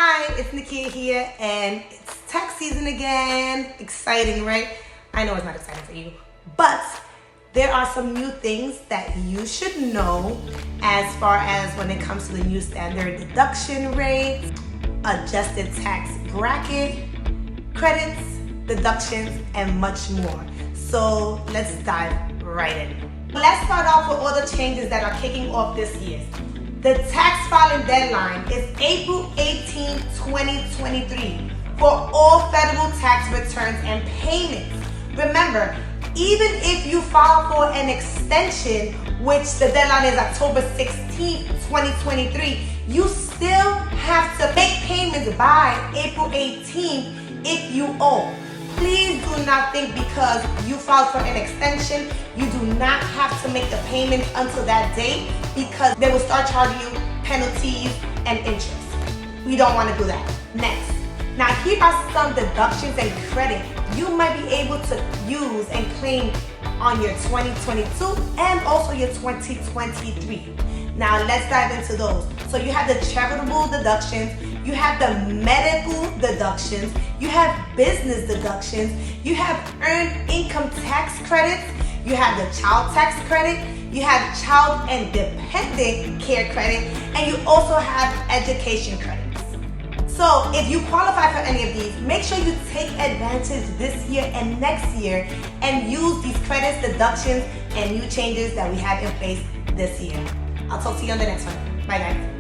Hi, it's Nekea here, and it's tax season again. Exciting, right? I know it's not exciting for you, but there are some new things that you should know as far as when it comes to the new standard deduction rates, adjusted tax bracket, credits, deductions, and much more. So let's dive right in. Let's start off with all the changes that are kicking off this year. The tax filing deadline is April 18, 2023 for all federal tax returns and payments. Remember, even if you file for an extension, which the deadline is October 16, 2023, you still have to make payments by April 18 if you owe. Please do not think because you filed for an extension, you do not have to make the payment until that date, because they will start charging you penalties and interest. We don't want to do that. Next. Now here are some deductions and credit you might be able to use and claim on your 2022 and also your 2023. Now let's dive into those. So you have the charitable deductions, you have the medical deductions, you have business deductions, you have earned income tax credits, you have the child tax credit, you have child and dependent care credit, and you also have education credits. So if you qualify for any of these, make sure you take advantage this year and next year and use these credits, deductions, and new changes that we have in place this year. I'll talk to you on the next one. Bye guys.